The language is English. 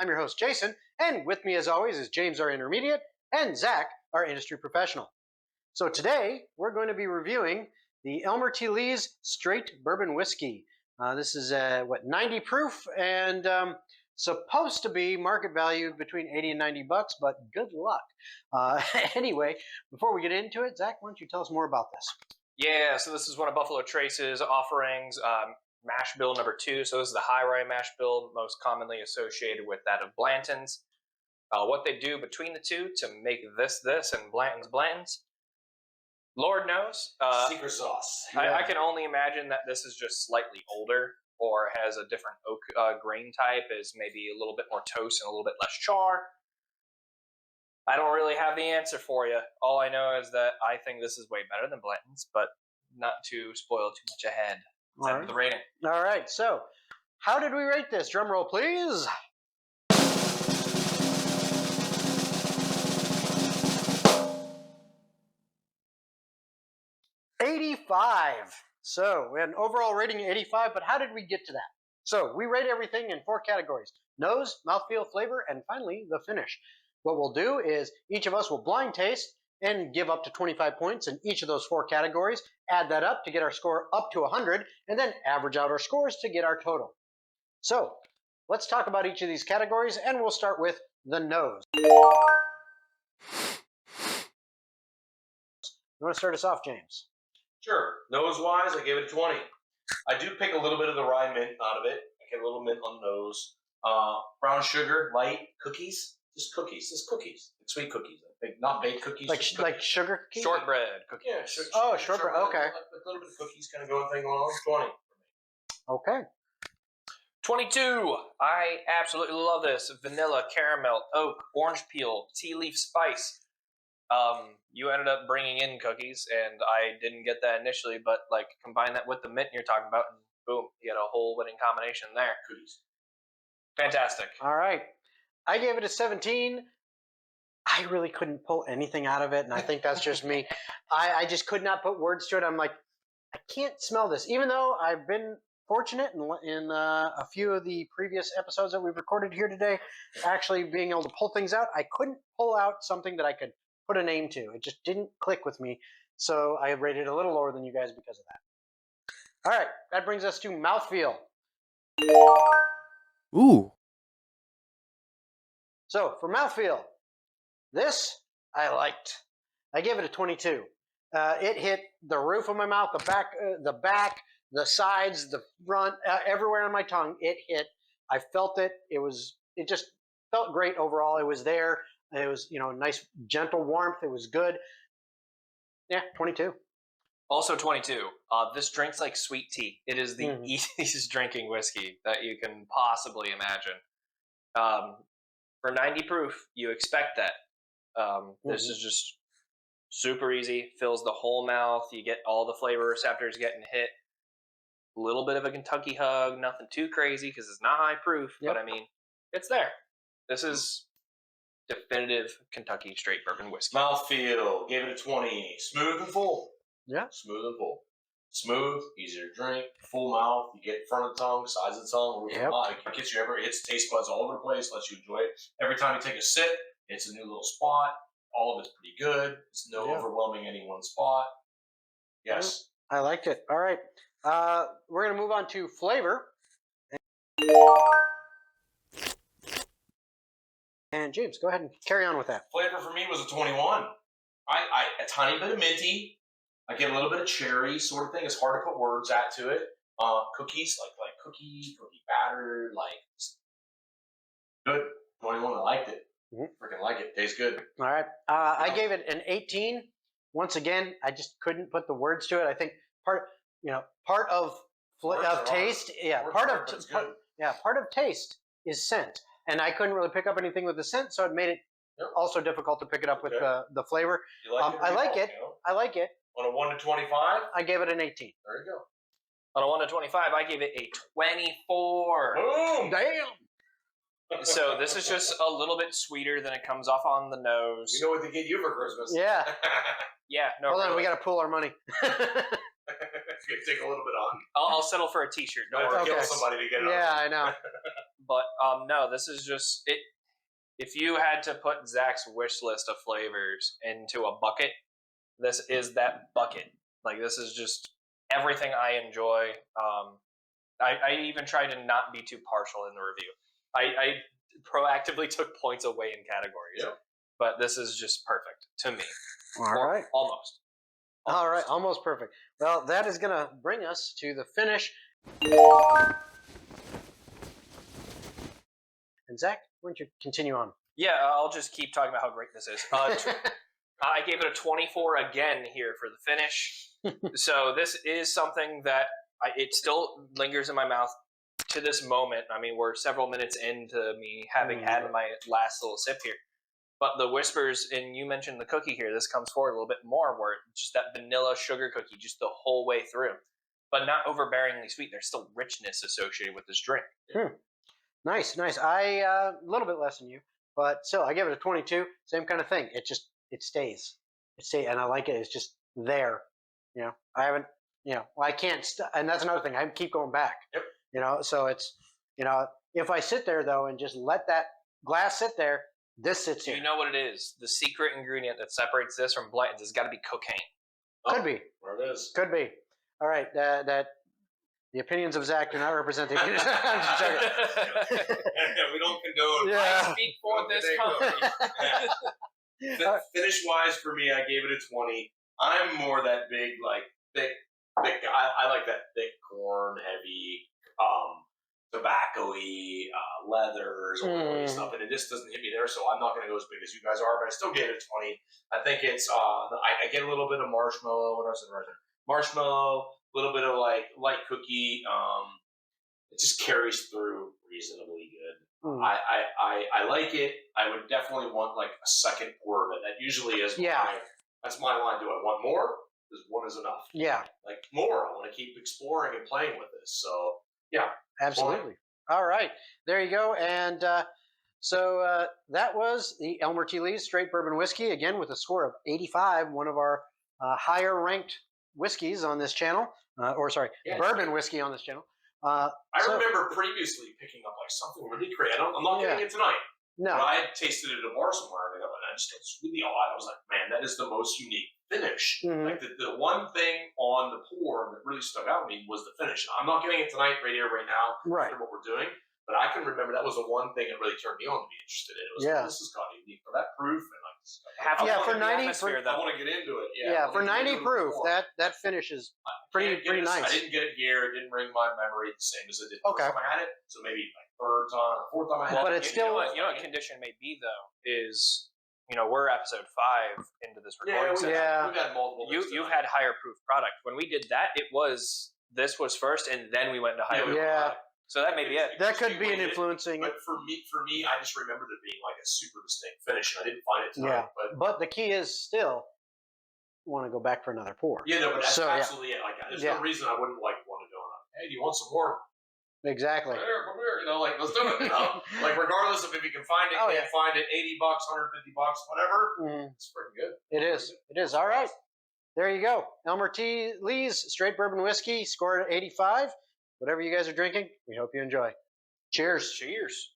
I'm your host, Jason, and with me as always is James, our intermediate, and Zach, our industry professional. So today, we're going to be reviewing the Elmer T. Lee's Straight Bourbon Whiskey. This is, 90 proof, and supposed to be market value between 80 and 90 bucks, but good luck. Anyway, before we get into it, Zach, why don't you tell us more about this? Yeah, so this is one of Buffalo Trace's offerings, mash bill number 2. So this is the high rye mash bill, most commonly associated with that of Blanton's. What they do between the two to make this and Blanton's, Lord knows. Secret sauce. I can only imagine that this is just slightly older or has a different oak grain type, is maybe a little bit more toast and a little bit less char. I don't really have the answer for you. All I know is that I think this is way better than Blanton's, but not to spoil too much ahead. Let's have the rating. All right, so how did we rate this? Drum roll, please. 85. So we had an overall rating of 85, but how did we get to that? So we rate everything in 4 categories: nose, mouthfeel, flavor, and finally the finish. What we'll do is each of us will blind taste and give up to 25 points in each of those 4 categories, add that up to get our score up to 100, and then average out our scores to get our total. So let's talk about each of these categories, and we'll start with the nose. You want to start us off, James? Sure. Nose-wise, I gave it a 20. I do pick a little bit of the rye mint out of it. I get a little mint on the nose. Brown sugar, light, cookies. Just cookies. Like sweet cookies. Not baked cookies. Like sugar cookies? Shortbread cookies. Yeah, shortbread. Okay. A little bit of cookies kind of going on. 20. Okay. 22. I absolutely love this. Vanilla, caramel, oak, orange peel, tea leaf spice. You ended up bringing in cookies, and I didn't get that initially, but combine that with the mint you're talking about, and boom, you get a whole winning combination there. Cookies. Fantastic. All right. I gave it a 17. I really couldn't pull anything out of it, and I think that's just me. I just could not put words to it. I'm like, I can't smell this. Even though I've been fortunate in a few of the previous episodes that we've recorded here today, actually being able to pull things out, I couldn't pull out something that I could put a name to. It just didn't click with me, so I rated it a little lower than you guys because of that. All right, that brings us to mouthfeel. Ooh. So for mouthfeel, this I liked. I gave it a 22. It hit the roof of my mouth, the back, the sides, the front, everywhere on my tongue. It hit. I felt it. It just felt great overall. It was there. It was, nice, gentle warmth. It was good. Yeah, 22. Also 22. This drinks like sweet tea. It is the easiest drinking whiskey that you can possibly imagine. For 90 proof, you expect that. This is just super easy. Fills the whole mouth. You get all the flavor receptors getting hit. A little bit of a Kentucky hug. Nothing too crazy because it's not high proof. Yep. But I mean, it's there. This is definitive Kentucky straight bourbon whiskey. Mouthfeel, gave it a 20. Smooth and full. Yeah. Smooth and full. Smooth, easier to drink, full mouth. You get front of the tongue, sides of the tongue. It gets you everywhere. It's taste buds all over the place. Lets you enjoy it. Every time you take a sip, it's a new little spot. All of it's pretty good. It's no overwhelming any one spot. Yes. I liked it. All right. We're going to move on to flavor. And James, go ahead and carry on with that. Flavor for me was a 21. A tiny bit of minty. I get a little bit of cherry sort of thing. It's hard to put words to it. Cookies, like cookie batter, good. 21, I liked it. Freaking like it. Tastes good. All right. I gave it an 18. Once again, I just couldn't put the words to it. I think part of taste, part of taste is scent, and I couldn't really pick up anything with the scent, so it made it also difficult to pick it up with the flavor. You like I like it. I like it. On a 1 to 25? I gave it an 18. There you go. On a 1 to 25, I gave it a 24. Boom! Damn! So this is just a little bit sweeter than it comes off on the nose. You know what they get you for Christmas. Yeah. Yeah. No. Hold on, we got to pool our money. Take a little bit on. I'll settle for a T-shirt. Don't Don't worry. kill somebody to get it. Yeah, I know. but no, this is just it. If you had to put Zach's wish list of flavors into a bucket, this is that bucket. Like, this is just everything I enjoy. I even tried to not be too partial in the review. I proactively took points away in categories. Yep. But this is just perfect to me. All right. Almost. All right, almost perfect. Well, that is going to bring us to the finish. And Zach, why don't you continue on? Yeah, I'll just keep talking about how great this is. I gave it a 24 again here for the finish. So this is something that it still lingers in my mouth to this moment. I mean, we're several minutes into me having had my last little sip here. But the whispers, and you mentioned the cookie here, this comes forward a little bit more, where it's just that vanilla sugar cookie just the whole way through. But not overbearingly sweet. There's still richness associated with this drink. Nice. A little bit less than you, but still, I give it a 22. Same kind of thing. It stays. And I like it. It's just there. I haven't, I can't, and that's another thing. I keep going back. Yep. So it's, if I sit there though and just let that glass sit there, this sits here. You know what it is? The secret ingredient that separates this from Blanton's has got to be cocaine. Could be. Where it is. Could be. All right. That the opinions of Zach do not represent the opinions. I'm just joking. We don't condone. Yeah. I speak for this company. Finish wise, for me, I gave it a 20. I'm more that big, thick. I like that thick corn, heavy, tobacco-y, leathers, oily stuff, and it just doesn't hit me there. So I'm not going to go as big as you guys are, but I still gave it a 20. I think it's I get a little bit of marshmallow. What else is there? Marshmallow, a little bit of light cookie. It just carries through reasonably good. I like it. I would definitely want a second pour of it. That usually is that's my line. Do I want more? Because one is enough. Yeah. More. I want to keep exploring and playing with this. So yeah. Absolutely. All right. There you go. And so that was the Elmer T. Lee's Straight Bourbon Whiskey, again with a score of 85, one of our higher ranked whiskeys on this channel. Bourbon whiskey on this channel. I remember previously picking up something really great. I'm not getting it tonight. No. But I had tasted it at a bar somewhere, and I just got really odd. I was like, man, that is the most unique finish. The one thing on the pour that really stuck out to me was the finish. I'm not getting it tonight, right here, right now, for what we're doing. But I can remember that was the one thing that really turned me on to be interested in it. It was this is kind of unique for that proof and for 90. I want to get into it. For 90 proof, that finish is pretty nice. I didn't get it here. It didn't ring my memory the same as it did the first time I had it. So maybe third time or fourth time I had it. But it's still. You know what condition may be though is. We're episode 5 into this recording. We've had multiple. You've had higher proof product. When we did that, this was first, and then we went to higher proof product. So that may be it. That could be an influencing. But for me, I just remembered it being a super distinct finish, and I didn't find it tonight. But the key is still want to go back for another pour. Yeah, no, but that's absolutely it. There's no reason I wouldn't want to go. Hey, do you want some more? Exactly. Come here, let's do it. Regardless of if you can find it, can't find it, $80, $150, whatever. It's pretty good. It is. All right. There you go. Elmer T. Lee's Straight Bourbon Whiskey, scored at 85. Whatever you guys are drinking, we hope you enjoy. Cheers. Cheers.